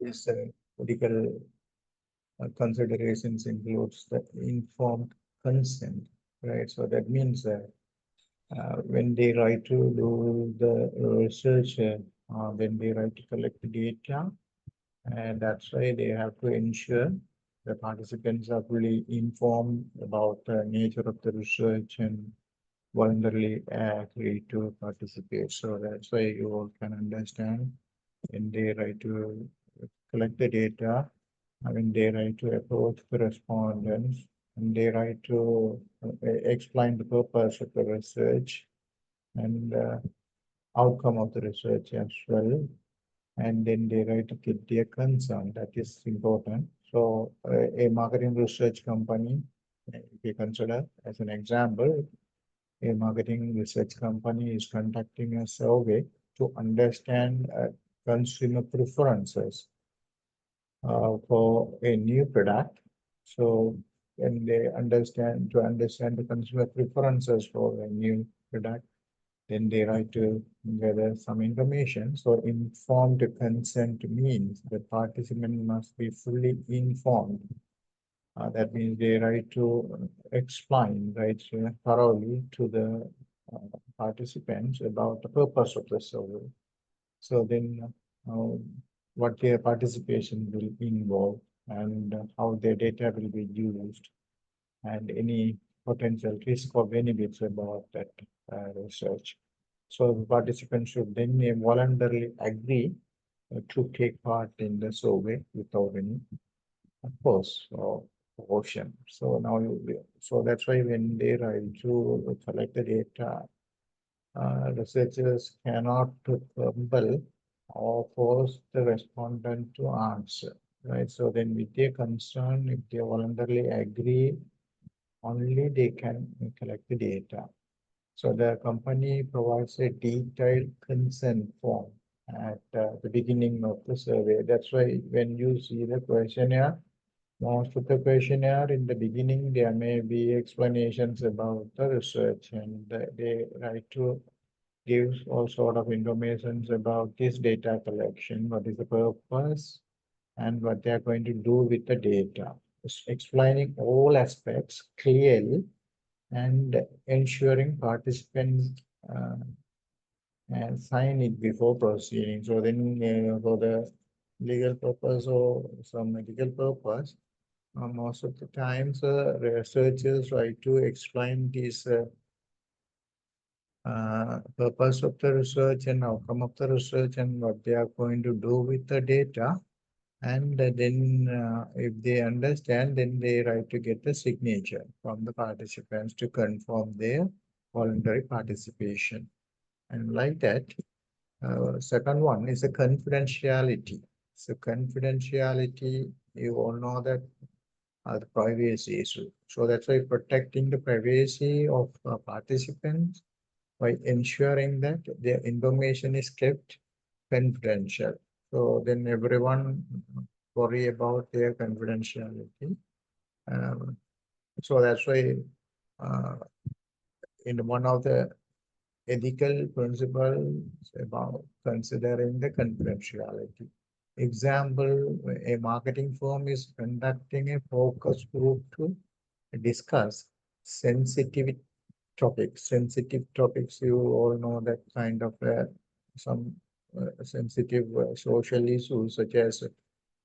This critical considerations includes the informed consent, right? So that means that when they try to do the research, when they try to collect the data, and that's why they have to ensure the participants are fully informed about the nature of the research and voluntarily agree to participate. So that's why you all can understand when they try to collect the data, when they try to approach the respondents, and they try to explain the purpose of the research and outcome of the research as well, and then they try to get their concern. That is important. So a marketing research company, if you consider as an example, a marketing research company is conducting a survey to understand consumer preferences for a new product. So when they understand the consumer preferences for a new product, then they try to gather some information. So informed consent means the participant must be fully informed. That means they try to explain, right, thoroughly to the participants about the purpose of the survey. So then uh, what their participation will involve and how their data will be used and any potential risk or benefits about that research. So the participants should then voluntarily agree to take part in the survey without any, of course, caution. So now, so that's why when they try to collect the data, researchers cannot compel or force the respondent to answer, right? So then with their concern, if they voluntarily agree, only they can collect the data. So the company provides a detailed consent form at the beginning of the survey. That's why when you see the questionnaire, most of the questionnaire in the beginning, there may be explanations about the research and they write to give all sort of information about this data collection, what is the purpose, and what they are going to do with the data. Explaining all aspects clearly and ensuring participants uh, and sign it before proceeding. So then, for the legal purpose or some medical purpose, most of the times researchers try to explain this purpose of the research and outcome of the research and what they are going to do with the data. And then, if they understand, then they write to get the signature from the participants to confirm their voluntary participation. And like that, second one is a confidentiality. So confidentiality, you all know that the privacy issue. So that's why protecting the privacy of participants by ensuring that their information is kept confidential. So then everyone worry about their confidentiality. Um, so that's why uh, in one of the ethical principles about considering the confidentiality. Example, a marketing firm is conducting a focus group to discuss sensitive topics. Sensitive topics, you all know that kind of some sensitive social issues such as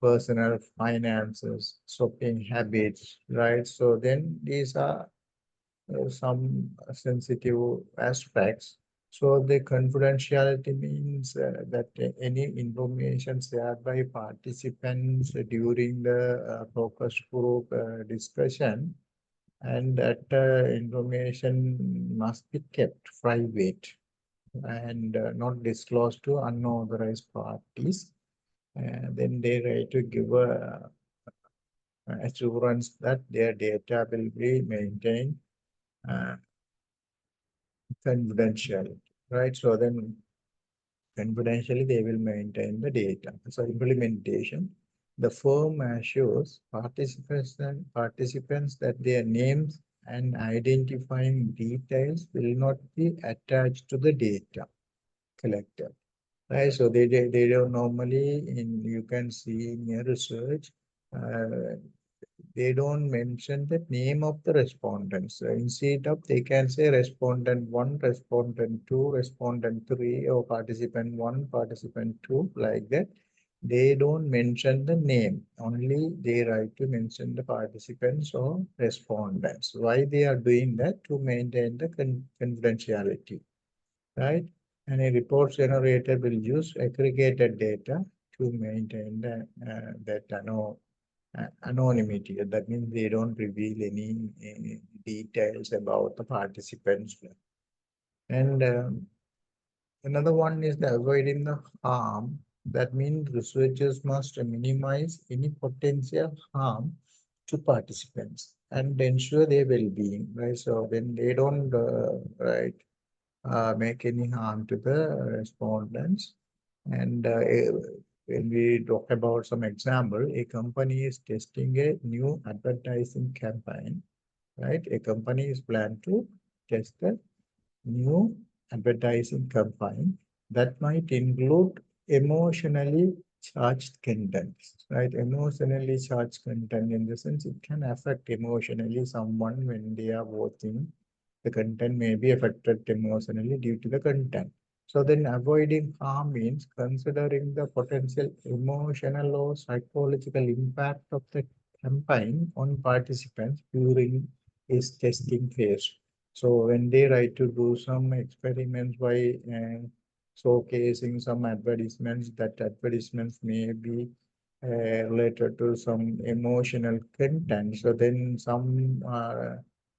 personal finances, shopping habits, right? So then these are some sensitive aspects. So the confidentiality means that any information shared by participants during the focus group discussion and that information must be kept private and not disclosed to unauthorized parties. And then they try to give a assurance that their data will be maintained uh, confidentially, right? So then confidentially they will maintain the data. So implementation, the firm assures participants that their names and identifying details will not be attached to the data collected. right? So they don't normally in you can see in your research. Uh, they don't mention the name of the respondents. Instead of they can say respondent one, respondent two, respondent three, or participant one, participant two, like that. They don't mention the name. Only they write to mention the participants or respondents. Why they are doing that? To maintain the confidentiality, right? And a report generator will use aggregated data to maintain that anonymity. That means they don't reveal any details about the participants. And another one is the avoiding the harm. That means researchers must minimize any potential harm to participants and ensure their well-being. Right. So when they don't make any harm to the respondents. And when we talk about some example, a company is testing a new advertising campaign, right? A company is planned to test a new advertising campaign that might include emotionally charged content, right? Emotionally charged content in the sense it can affect emotionally someone when they are watching the content may be affected emotionally due to the content. So then avoiding harm means considering the potential emotional or psychological impact of the campaign on participants during its testing phase. So when they try to do some experiments by showcasing some advertisements, that advertisements may be related to some emotional content. So then some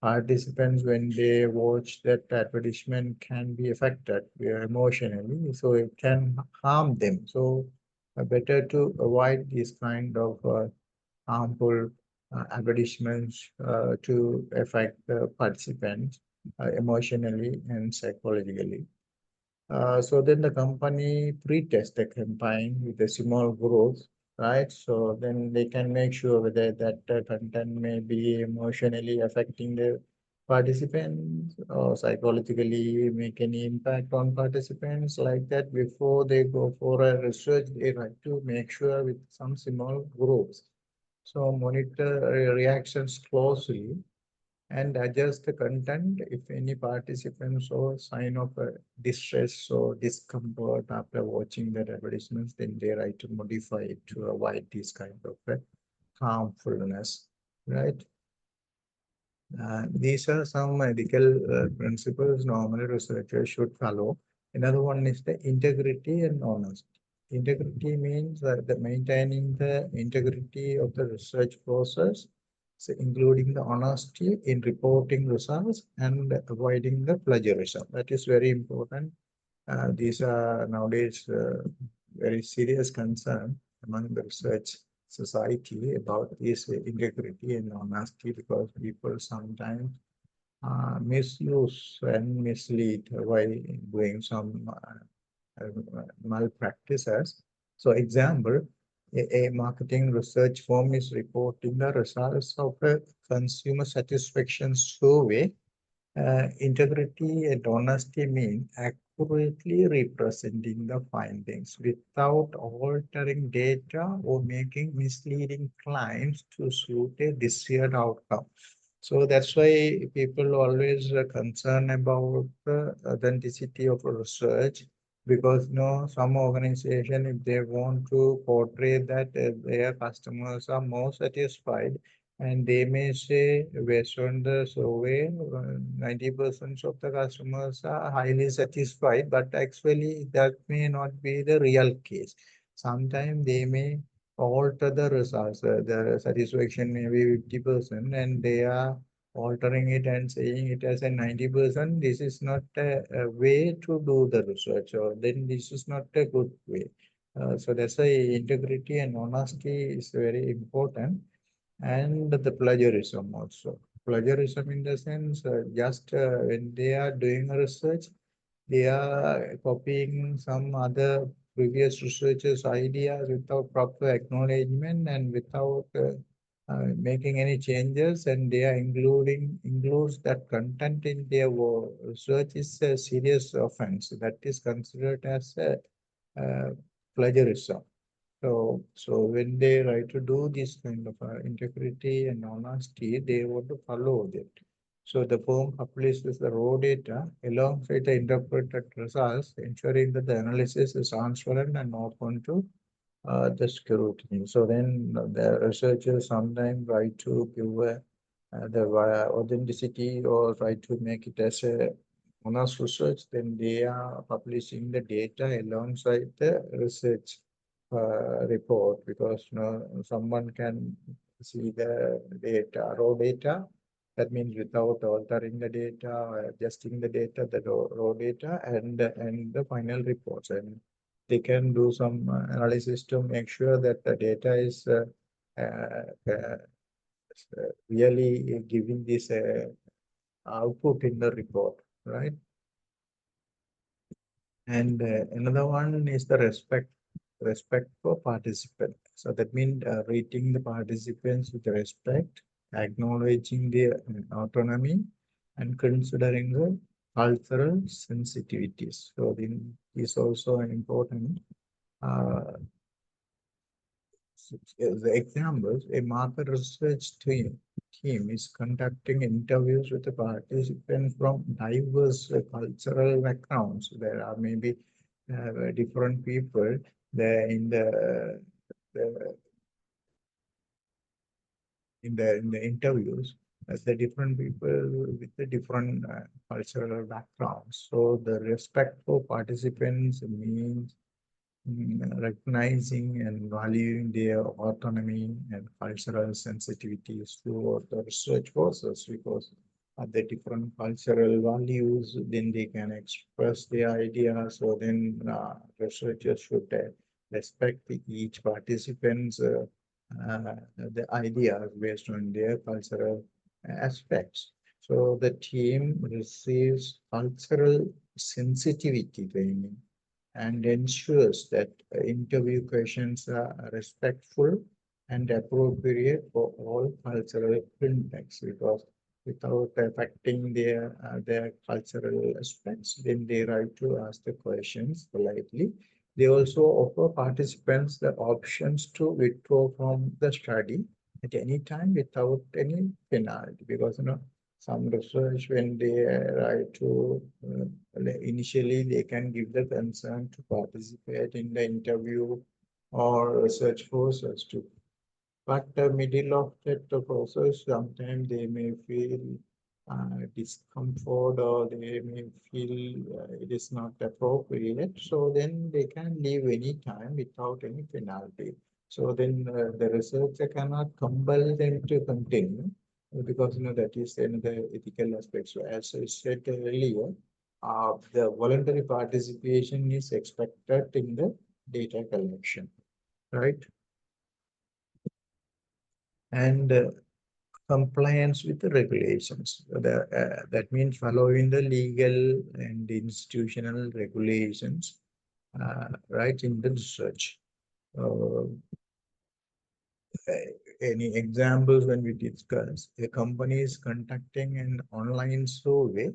participants, when they watch that advertisement, can be affected emotionally. So it can harm them. So better to avoid this kind of harmful advertisements to affect the participants emotionally and psychologically. So then the company pre-test the campaign with a small group, right? So then they can make sure whether that content may be emotionally affecting the participants or psychologically make any impact on participants like that. Before they go for a research, they have to make sure with some small groups. So monitor reactions closely and adjust the content if any participants show sign of distress or discomfort after watching the advertisements, then they try to modify it to avoid this kind of harmfulness, right? These are some ethical principles normally researchers should follow. Another one is the integrity and honesty. Integrity means the maintaining the integrity of the research process, so including the honesty in reporting results and avoiding the plagiarism. That is very important. These are nowadays very serious concern among the research society about this integrity and honesty because people sometimes misuse and mislead while doing some malpractices. So, example, a marketing research firm is reporting the results of a consumer satisfaction survey. Integrity and honesty mean accurately representing the findings without altering data or making misleading claims to suit a desired outcome. So that's why people always concern about the authenticity of research because some organization if they want to portray that their customers are more satisfied and they may say, based on the survey, 90% of the customers are highly satisfied, but actually that may not be the real case. Sometimes they may alter the results. The satisfaction may be 50%, and they are altering it and saying it as a 90%. This is not a way to do the research, or then this is not a good way. So that's why integrity and honesty is very important and the plagiarism also. Plagiarism in the sense, just when they are doing a research, they are copying some other previous researchers' ideas without proper acknowledgement and without making any changes, and they are includes that content in their research is a serious offense. That is considered as a uh, plagiarism. So when they try to do this kind of integrity and honesty, they want to follow it. So the firm publishes the raw data alongside the interpreted results, ensuring that the analysis is transparent and open to the scrutiny. So then the researchers sometimes try to give the authenticity or try to make it as a honest research. Then they are publishing the data alongside the research report, because someone can see the data, raw data. That means without altering the data, adjusting the data, the raw data, and the final reports. And they can do some analysis to make sure that the data is really giving this output in the report, right? And another one is the respect for participants. So that means treating the participants with respect, acknowledging their autonomy, and considering the cultural sensitivities. So then is also an important uh, the examples. A market research team is conducting interviews with the participants from diverse cultural backgrounds. There are maybe different people there the in the interviews, as the different people with the different cultural backgrounds. So the respect for participants means recognizing and valuing their autonomy and cultural sensitivities toward the research process, because of the different cultural values, then they can express their ideas. So then researchers should respect each participant's the ideas based on their cultural aspects. So the team receives cultural sensitivity training and ensures that interview questions are respectful and appropriate for all cultural contexts, because without affecting their cultural aspects, then they right to ask the questions politely. They also offer participants the options to withdraw from the study at any time without any penalty, because some research, when they write to initially they can give the consent to participate in the interview or research process too. But the middle of that process, sometimes they may feel discomfort, or they may feel it is not appropriate. So then they can leave any time without any penalty. So then the researcher cannot compel them to continue, because that is another ethical aspect. So as I said earlier, the voluntary participation is expected in the data collection, right? And compliance with the regulations. That means following the legal and institutional regulations, right, in the research. Uh, any examples when we discuss, a company is conducting an online survey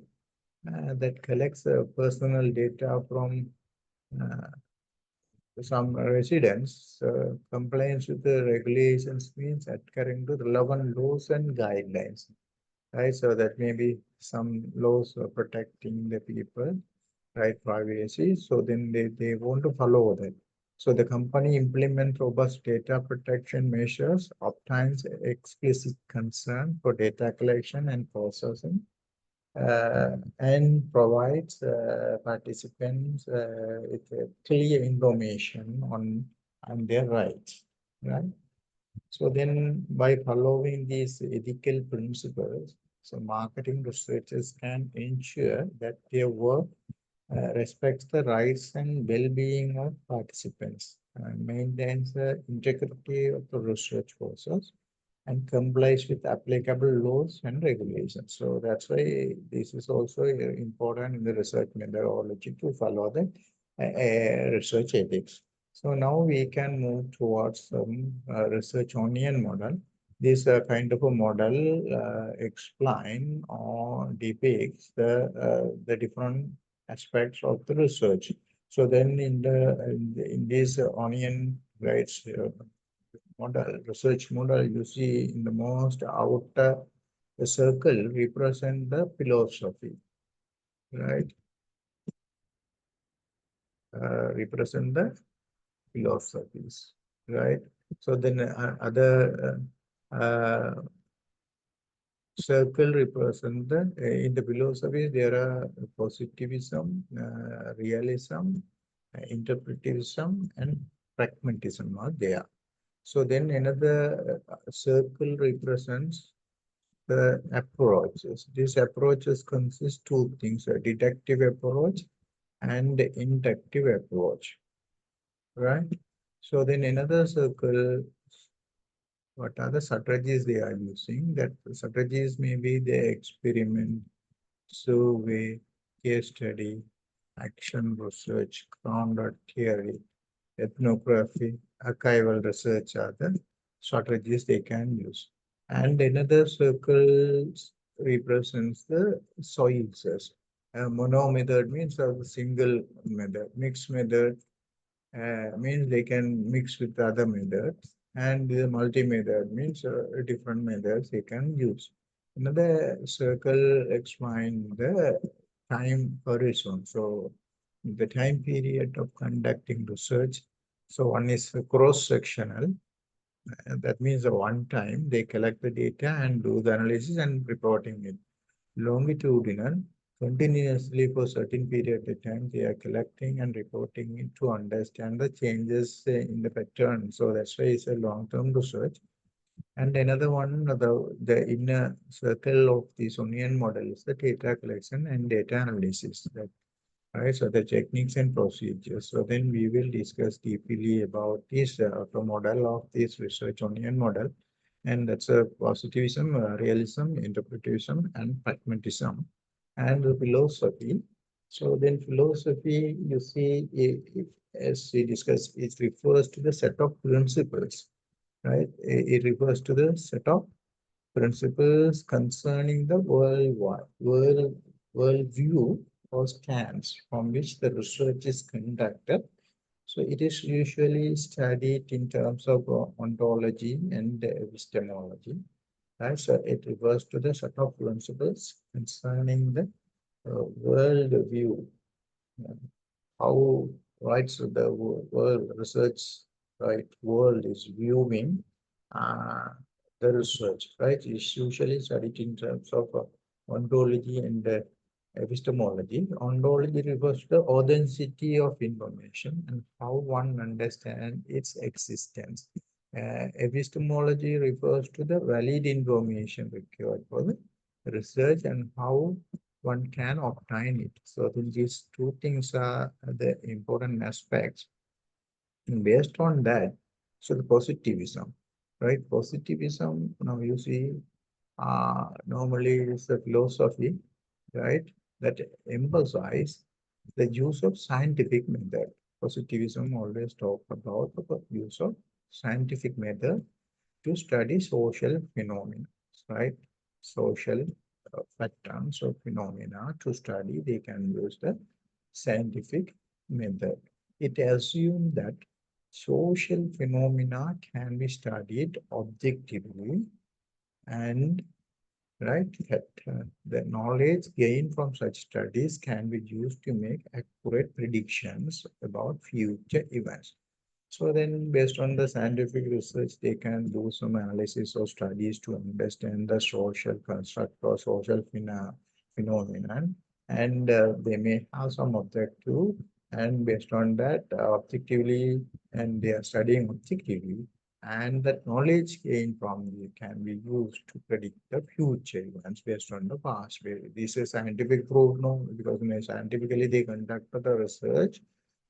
that collects personal data from uh, some residents. Compliance with the regulations means adhering to relevant laws and guidelines, right? So that may be some laws protecting the people, right, privacy. So then they want to follow that. So the company implements robust data protection measures, obtains explicit consent for data collection and processing, and provides participants with clear information on their rights, right? So then by following these ethical principles, so marketing researchers can ensure that their work respects the rights and well-being of participants, maintains the integrity of the research process, and complies with applicable laws and regulations. So that's why this is also important in the research methodology to follow the research ethics. So now we can move towards some research onion model. This kind of a model explain or depicts the different aspects of the research. So then in this onion, right, model, research model, you see in the most outer circle represent the philosophy, right? Represent the philosophies, right? So then other circle represent the in the philosophy there are positivism, realism, interpretivism, and pragmatism are there. So then another circle represents the approaches. These approaches consist two things: a deductive approach and inductive approach, right? So then another circle, what are the strategies they are using? That strategies may be the experiment, survey, case study, action research, grounded theory, ethnography, archival research are the strategies they can use. And another circle represents the sources. A mono method means a single method. Mixed method means they can mix with other methods. And the multi-method means different methods they can use. Another circle explains the time horizon. So the time period of conducting research. So one is cross-sectional. That means the one time they collect the data and do the analysis and reporting it. Longitudinal, continuously for certain period of time, they are collecting and reporting it to understand the changes in the pattern. So that's why it's a long-term research. And another one, the inner circle of this onion model is the data collection and data analysis. Right, so the techniques and procedures. So then we will discuss deeply about this the model of this research onion model, and that's a positivism, realism, interpretism, and pragmatism, and the philosophy. So then philosophy, you see, as we discussed, it refers to the set of principles, right? It refers to the set of principles concerning the worldview or stance from which the research is conducted. So it is usually studied in terms of ontology and epistemology. Right? So it refers to the set of principles concerning the worldview, how right so the world research right world is viewing uh, the research right is usually studied in terms of ontology and epistemology. Ontology refers to the authenticity of information and how one understands its existence. Epistemology refers to the valid information required for the research and how one can obtain it. So then these two things are the important aspects. And based on that, so the positivism, right? Positivism, now you see, normally it's the philosophy, right? That emphasize the use of scientific method. Positivism always talk about the use of scientific method to study social phenomena, right? Social patterns of phenomena to study, they can use the scientific method. It assumes that social phenomena can be studied objectively and right that the knowledge gained from such studies can be used to make accurate predictions about future events. So then, based on the scientific research, they can do some analysis or studies to understand the social construct or social phenomenon, and they may have some objective, and based on that, objectively, and they are studying objectively, and that knowledge gained from it can be used to predict the future events based on the past. This is scientific proof, no, because scientifically they conduct the research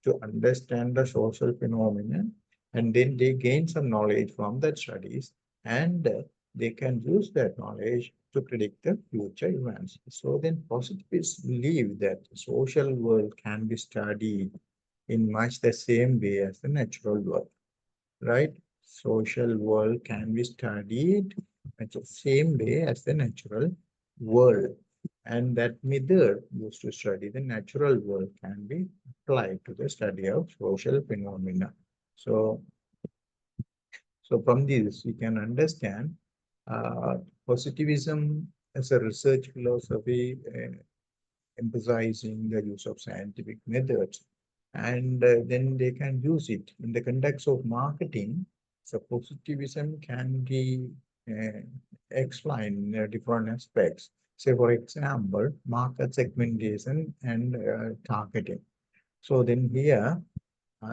to understand the social phenomenon and then they gain some knowledge from that studies and they can use that knowledge to predict the future events. So then positivists believe that the social world can be studied in much the same way as the natural world, right? Social world can be studied in the same way as the natural world. And that method used to study the natural world can be applied to the study of social phenomena. So, so from this, we can understand uh, positivism as a research philosophy emphasizing the use of scientific methods, and then they can use it in the context of marketing. So positivism can be uh, explained in different aspects. Say, for example, market segmentation and targeting. So then here,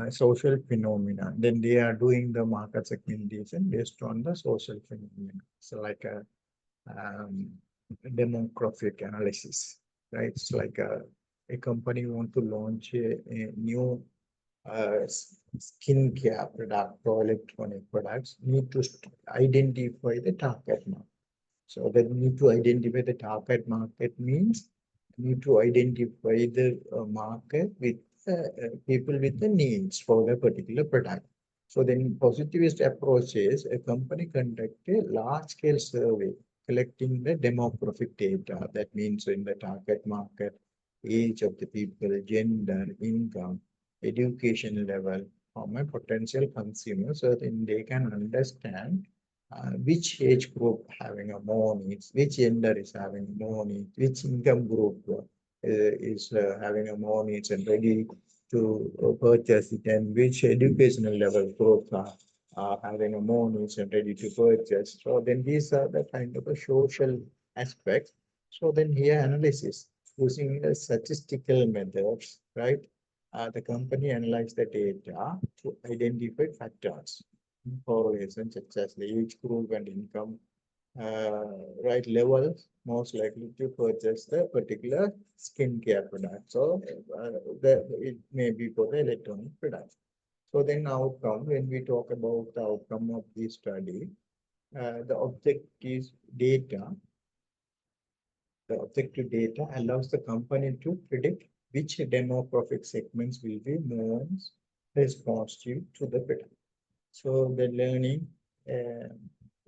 social phenomena. Then they are doing the market segmentation based on the social phenomena. So like a um, demographic analysis, right? It's like a company want to launch a new skincare product or electronic products, need to identify the target market. So they need to identify the target market means need to identify the market with people with the needs for the particular product. So then positivist approach is a company conduct a large scale survey collecting the demographic data. That means in the target market, age of the people, gender, income, education level from a potential consumer, so then they can understand which age group having a more needs, which gender is having more needs, which income group is having a more needs and ready to purchase it, and which educational level groups are having a more needs and ready to purchase. So then these are the kind of a social aspects. So then here analysis using the statistical methods, right? The company analyze the data to identify factors correlations such as the age group and income uh, right levels most likely to purchase the particular skincare product. So it may be for the electronic products. So then outcome, when we talk about the outcome of this study, the objective data, the objective data allows the company to predict which demographic segments will be most responsive to the product. So the learning uh,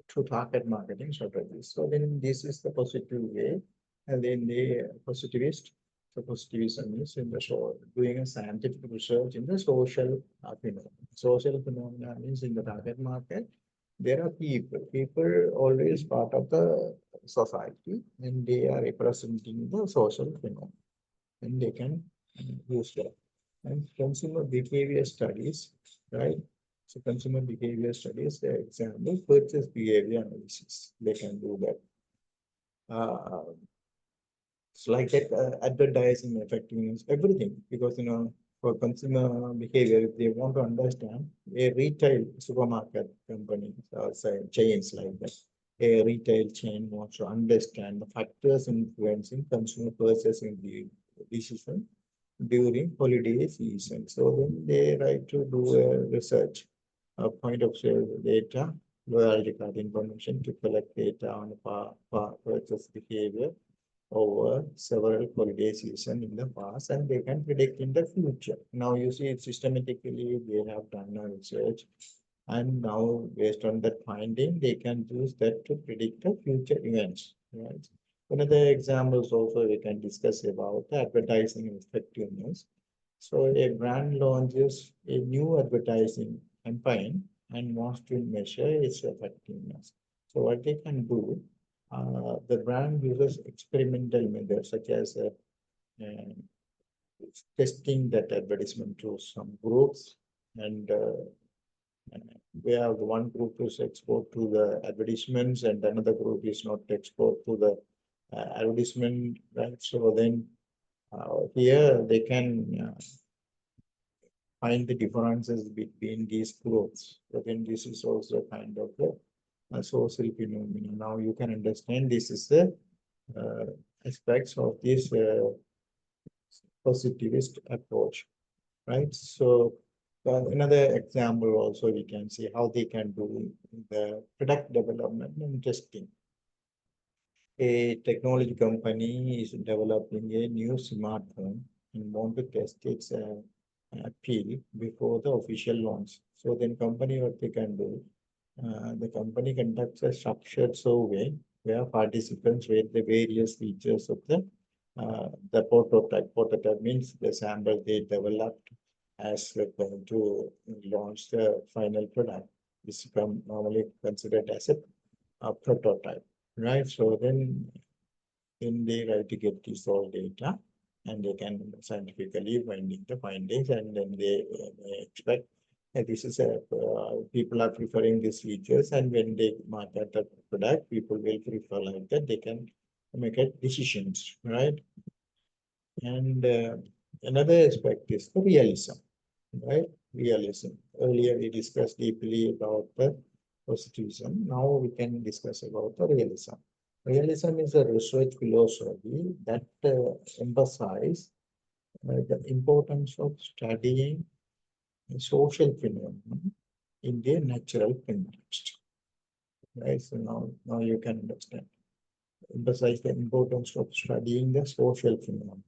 to target marketing strategies. So then this is the positive way, and then the positivist. So positivism is in the show, doing a scientific research in the social phenomena. Social phenomena means in the target market, there are people. People always part of the society, and they are representing the social phenomena, and they can use that. And consumer behavior studies, right? So consumer behavior studies, the example, purchase behavior analysis. They can do that. It's like that advertising effectiveness, everything. Because for consumer behavior, if they want to understand a retail supermarket company, say chains like that, a retail chain wants to understand the factors influencing consumer purchasing decision during holiday season. So then they like to do a research, a point of sale data, loyalty card information to collect data on purchase behavior over several holiday season in the past, and they can predict in the future. Now you see systematically they have done a research, and now based on that finding they can use that to predict the future events, right? One of the examples also we can discuss about the advertising effectiveness. So a brand launches a new advertising campaign and wants to measure its effectiveness. So what they can do, the brand uses experimental methods such as uh, testing that advertisement to some groups, and we have one group is exposed to the advertisements and another group is not exposed to the advertisement, right? So then here they can find the differences between these groups. But then this is also kind of a social phenomenon. Now you can understand this is the uh, aspects of this positivist approach, right? So another example also we can see how they can do the product development and testing. A technology company is developing a new smartphone and want to test its appeal before the official launch. So then company what they can do, the company conducts a structured survey where participants rate the various features of the prototype. Prototype means the sample they developed as going to launch the final product. This is normally considered as a prototype, right? So then they try to get this all data and they can scientifically finding the findings, and then they expect that this is a people are preferring these features, and when they market the product, people will prefer like that. They can make a decisions, right? And another aspect is the realism, right? Realism. Earlier we discussed deeply about the positivism. Now we can discuss about the realism. Realism is a research philosophy that emphasizes the importance of studying social phenomena in their natural context. Right? So now you can understand. Emphasize the importance of studying the social phenomena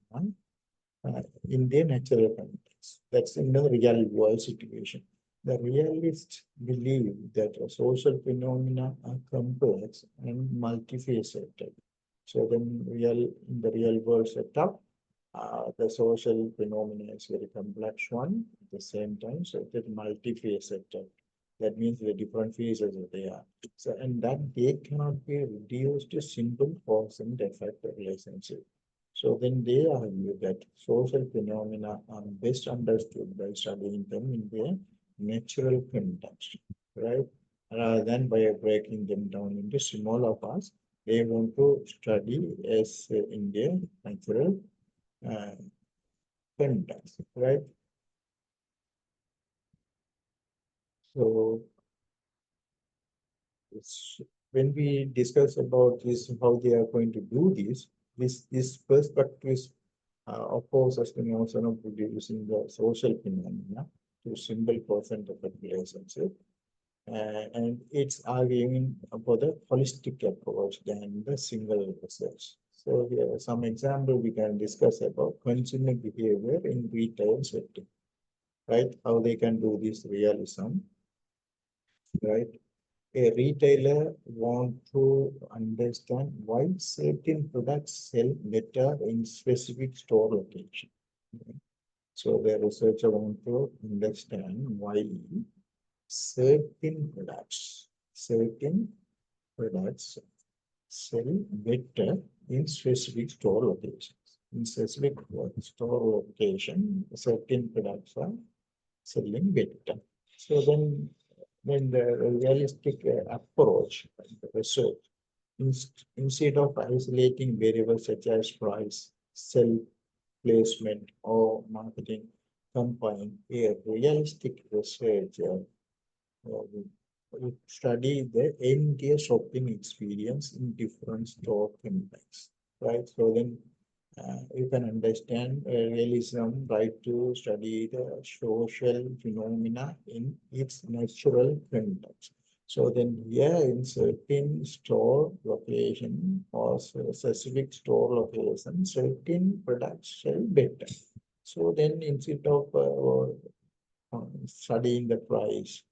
in their natural context. That's in the real world situation. The realists believe that social phenomena are complex and multifaceted. So then in the real world setup, the social phenomena is very complex one at the same time. So it is multifaceted. That means the different phases that they are. So and that they cannot be reduced to simple cause and effect relationship. So then they argue that social phenomena are best understood by studying them in their natural context, right? Rather than by breaking them down into smaller parts, they want to study as in their natural uh, context, right? So when we discuss about this, how they are going to do this perspective is, of course, as we also know, using the social phenomena to simple percent of the relationship. And it's arguing about the holistic approach than the single research. So here are some example we can discuss about consumer behavior in retail setting, right? How they can do this realism, right? A retailer want to understand why certain products sell better in specific store location. So the researcher want to understand why certain products sell better in specific store locations. In specific store location, certain products are selling better. So then the realistic approach, the research, instead of isolating variables such as price, sell placement, or marketing campaign, a realistic researcher study the entire shopping experience in different store contexts, right? So then you can understand realism, right, to study the social phenomena in its natural context. So then here in certain store location or specific store location, certain products sell better. So then instead of studying the price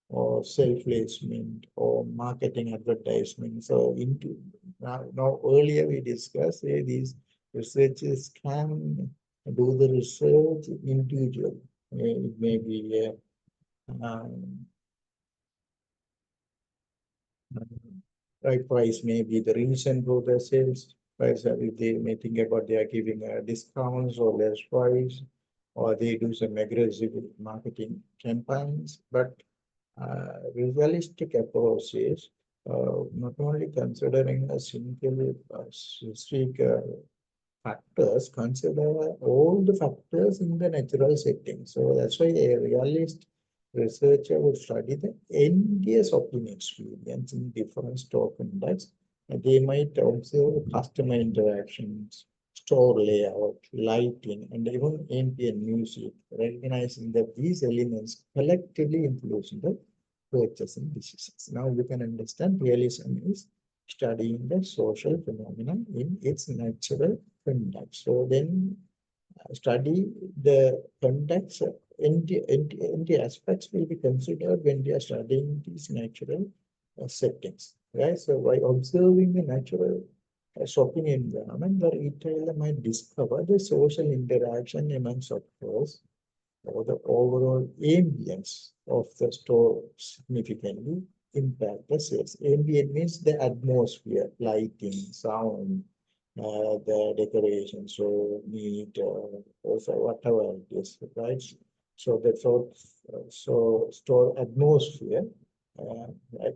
or self-placement or marketing advertisement. So now earlier we discussed these researchers can do the research individually. It may be um, right price may be the reason for the sales price. If they may think about they are giving discounts or less price, or they do some aggressive marketing campaigns, but realistic approach is not only considering a single specific factors, consider all the factors in the natural setting. So that's why a realist researcher would study the entire shopping experience in different store contexts. And they might observe customer interactions, store layout, lighting, and even ambient music, recognizing that these elements collectively influence the purchasing decisions. Now we can understand realism is studying the social phenomenon in its natural context. So then study the context and the aspects will be considered when they are studying these natural settings, right? So by observing the natural shopping environment, the retailer might discover the social interaction among shoppers or the overall ambience of the store significantly impact the sales. Ambient means the atmosphere, lighting, sound, the decoration, so neat, also whatever it is, right? So that's all. So store atmosphere uh,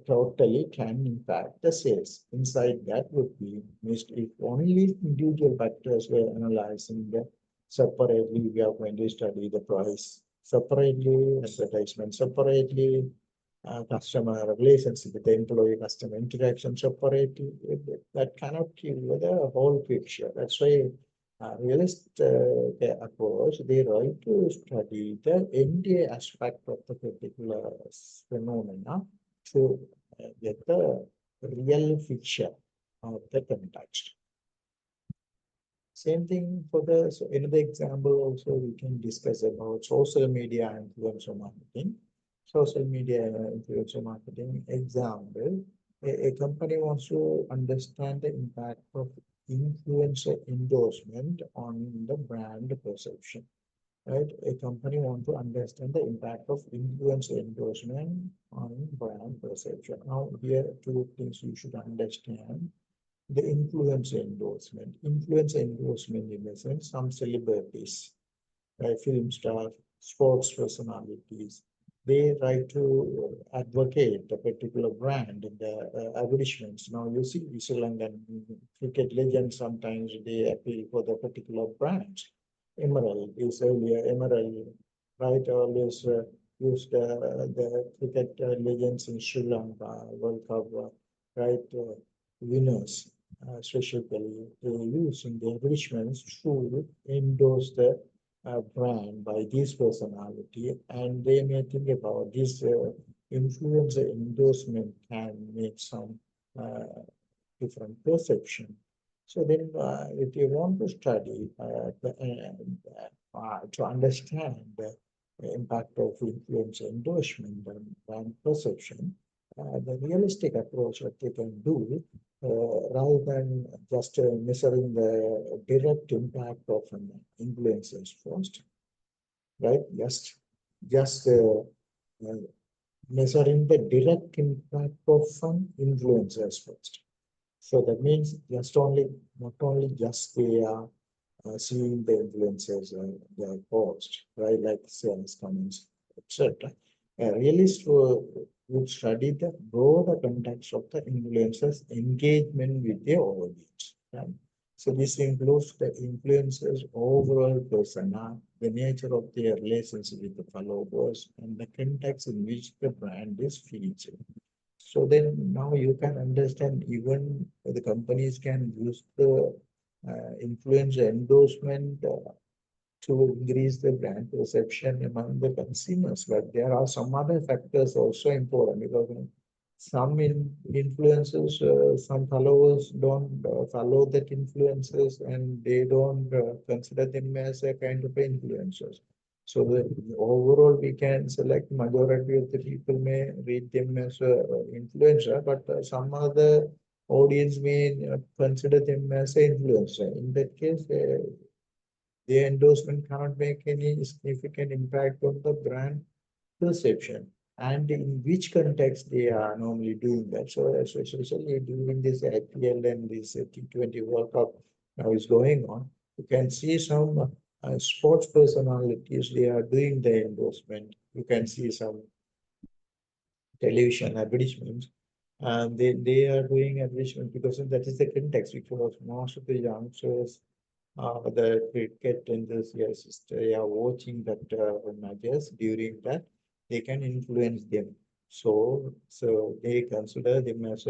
totally can impact the sales. Inside that would be missed if only individual factors were analyzing the separately. We are going to study the price separately, advertisement separately, customer relationship with the employee customer interaction separately. That cannot give you the whole picture. That's why realist the approach, they try to study the entire aspect of the particular phenomena to get the real picture of the context. Same thing for the, so another example also we can discuss about social media influencer marketing. Social media influencer marketing example, a company wants to understand the impact of influencer endorsement on the brand perception, right? A company wants to understand the impact of influencer endorsement on brand perception. Now, here two things you should understand: the influencer endorsement. Influencer endorsement in the sense some celebrities, film stars, sports personalities, they try to advocate a particular brand in the advertisements. Now you see Sri Lankan cricket legends sometimes they appeal for the particular brands. Emerald is earlier Emerald, right? Always used the cricket legends in Sri Lanka World Cup, right? Winners, especially they use in the advertisements to endorse the brand by this personality, and they may think about this influencer endorsement can make some uh, different perception. So then, if you want to study to understand the impact of influencer endorsement and brand perception, the realistic approach that they can do, rather than just measuring the direct impact of an influencers first, right? Just measuring the direct impact of some influencers first. So that means just only, not only just they are seeing the influencers their post, right? Like sales comments, etc. A realist would study the broader context of the influencers' engagement with their audience. Right? So this includes the influencers' overall persona, the nature of their relationship with the followers, and the context in which the brand is featured. So then now you can understand even the companies can use the influencer endorsement to increase the brand perception among the consumers. But there are some other factors also important because some influencers, some followers don't follow that influencers and they don't consider them as a kind of influencers. So the overall, we can select majority of the people may read them as a influencer, but some other audience may consider them as an influencer. In that case, the endorsement cannot make any significant impact on the brand perception and in which context they are normally doing that. So, especially during this IPL and this T20 World Cup now is going on, you can see some sports personalities, they are doing the endorsement. You can see some television advertisements and they are doing advertisement because that is the context because most of the youngsters the cricket enthusiasts they are watching that matches during that they can influence them. So they consider them as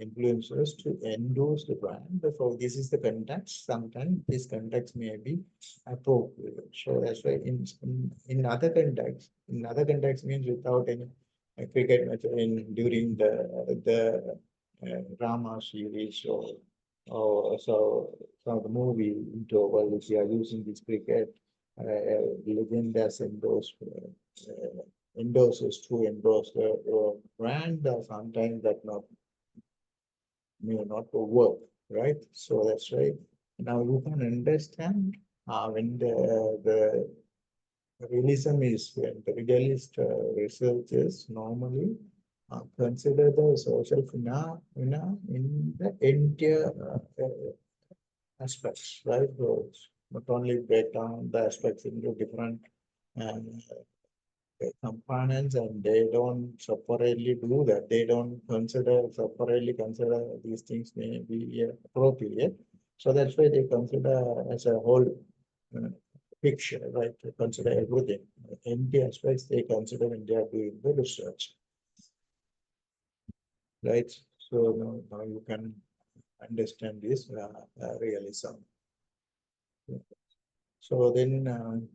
influencers to endorse the brand. So this is the context. Sometimes this context may be appropriate. So that's why in other contexts, in other contexts means without any cricket match in during the drama series or so the movie interval, if you are using this cricket legend as endorsed, endorses to endorse the brand, sometimes that not may not work, right? So that's right. Now you can understand when the realism is when the realist researchers normally consider the social phenomena in the entire aspects, right? So not only break down the aspects into different um, components, and they don't separately do that. They don't separately consider these things may be appropriate. So that's why they consider as a whole uh, picture, right? They consider everything. In the aspects they consider when they are doing the research, right? So now you can understand this realism. So then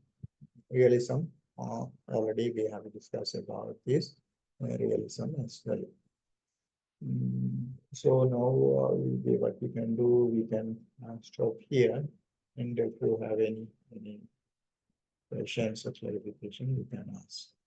realism, already we have discussed about this realism as well. So now what we can do, we can stop here, and if you have any questions or clarification, you can ask.